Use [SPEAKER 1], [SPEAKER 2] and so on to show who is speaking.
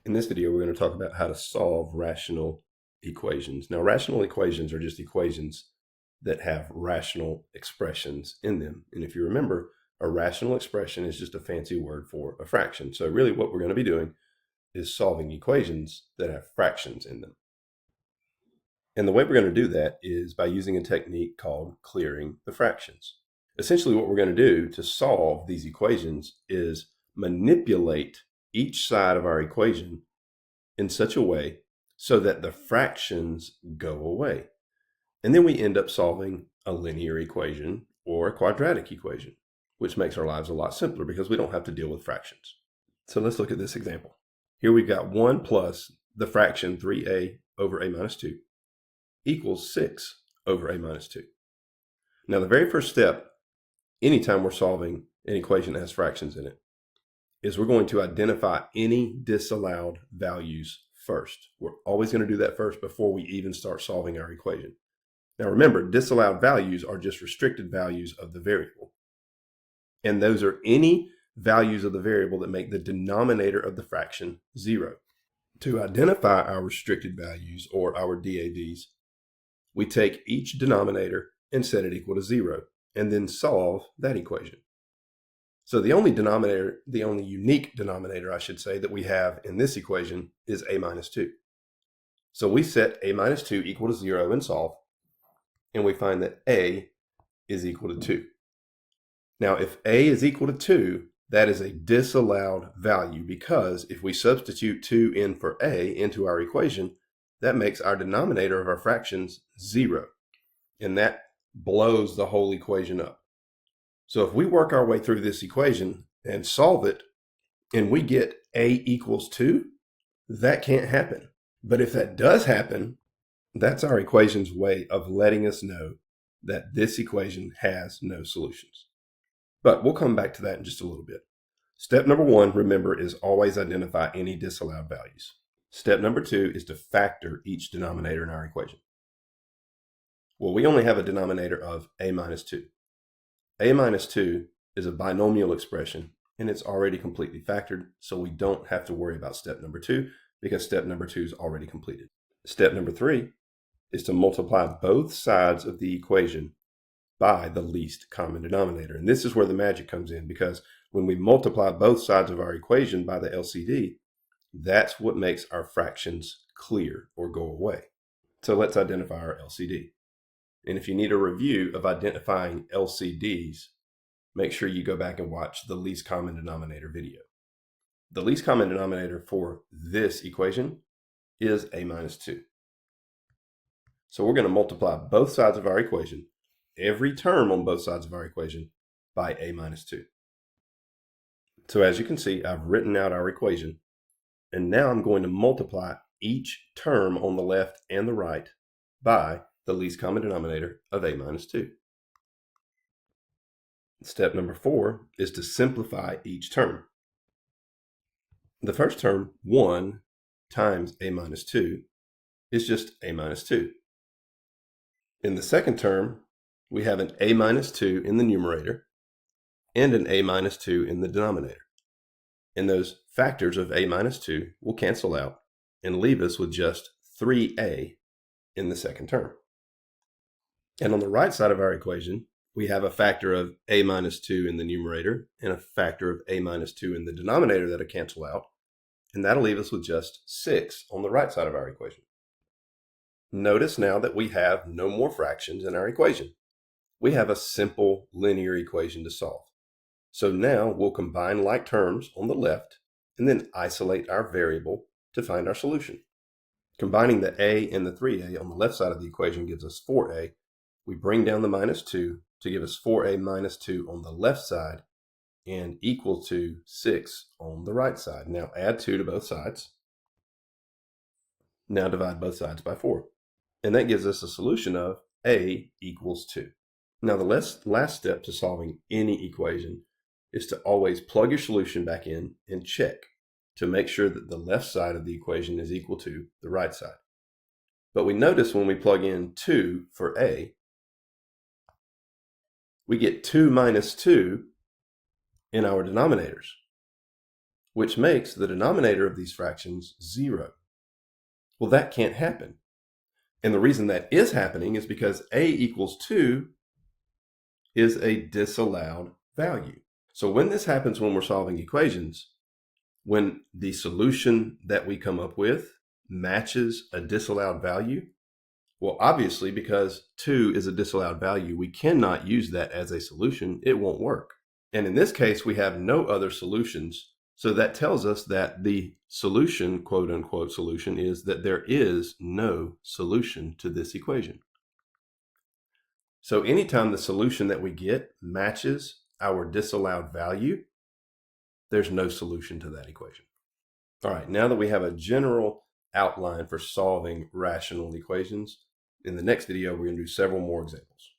[SPEAKER 1] In this video, we're going to talk about how to solve rational equations. Now, rational equations are just equations that have rational expressions in them. And if you remember, a rational expression is just a fancy word for a fraction. So really what we're going to be doing is solving equations that have fractions in them. And the way we're going to do that is by using a technique called clearing the fractions. Essentially, what we're going to do to solve these equations is manipulate each side of our equation in such a way so that the fractions go away. And then we end up solving a linear equation or a quadratic equation, which makes our lives a lot simpler because we don't have to deal with fractions. So let's look at this example. Here we've got 1 plus the fraction 3a over a minus 2 equals 6 over a minus 2. Now, the very first step, anytime we're solving an equation that has fractions in it, is we're going to identify any disallowed values first. We're always going to do that first before we even start solving our equation. Now remember, disallowed values are just restricted values of the variable. And those are any values of the variable that make the denominator of the fraction 0. To identify our restricted values, or our DAVs, we take each denominator and set it equal to 0, and then solve that equation. So the only unique denominator, I should say, that we have in this equation is a minus 2. So we set a minus 2 equal to 0 and solve, and we find that a is equal to 2. Now, if a is equal to 2, that is a disallowed value, because if we substitute 2 in for a into our equation, that makes our denominator of our fractions 0, and that blows the whole equation up. So if we work our way through this equation and solve it, and we get a equals 2, that can't happen. But if that does happen, that's our equation's way of letting us know that this equation has no solutions. But we'll come back to that in just a little bit. Step number 1, remember, is always identify any disallowed values. Step number 2 is to factor each denominator in our equation. Well, we only have a denominator of a minus 2. A minus 2 is a binomial expression, and it's already completely factored, so we don't have to worry about step number 2 because step number 2 is already completed. Step number 3 is to multiply both sides of the equation by the least common denominator. And this is where the magic comes in, because when we multiply both sides of our equation by the LCD, that's what makes our fractions clear or go away. So let's identify our LCD. And if you need a review of identifying LCDs, make sure you go back and watch the least common denominator video. The least common denominator for this equation is a minus 2. So we're going to multiply both sides of our equation, every term on both sides of our equation, by a minus 2. So as you can see, I've written out our equation, and now I'm going to multiply each term on the left and the right by the least common denominator of a minus 2. Step number 4 is to simplify each term. The first term, 1 times a minus 2, is just a minus 2. In the second term, we have an a minus 2 in the numerator and an a minus 2 in the denominator. And those factors of a minus 2 will cancel out and leave us with just 3a in the second term. And on the right side of our equation, we have a factor of a minus 2 in the numerator and a factor of a minus 2 in the denominator that'll cancel out. And that'll leave us with just 6 on the right side of our equation. Notice now that we have no more fractions in our equation. We have a simple linear equation to solve. So now we'll combine like terms on the left and then isolate our variable to find our solution. Combining the a and the 3a on the left side of the equation gives us 4a. We bring down the minus 2 to give us 4a minus 2 on the left side and equal to 6 on the right side. Now add 2 to both sides. Now divide both sides by 4. And that gives us a solution of a equals 2. Now the last step to solving any equation is to always plug your solution back in and check to make sure that the left side of the equation is equal to the right side. But we notice when we plug in 2 for a, we get 2 minus 2 in our denominators. which makes the denominator of these fractions 0. Well, that can't happen. And the reason that is happening is because a equals 2 is a disallowed value. So when this happens when we're solving equations, when the solution that we come up with matches a disallowed value, well, obviously, because 2 is a disallowed value, we cannot use that as a solution. It won't work. And in this case, we have no other solutions. So that tells us that the solution, quote unquote solution, is that there is no solution to this equation. So anytime the solution that we get matches our disallowed value, there's no solution to that equation. All right, now that we have a general outline for solving rational equations, in the next video, we're going to do several more examples.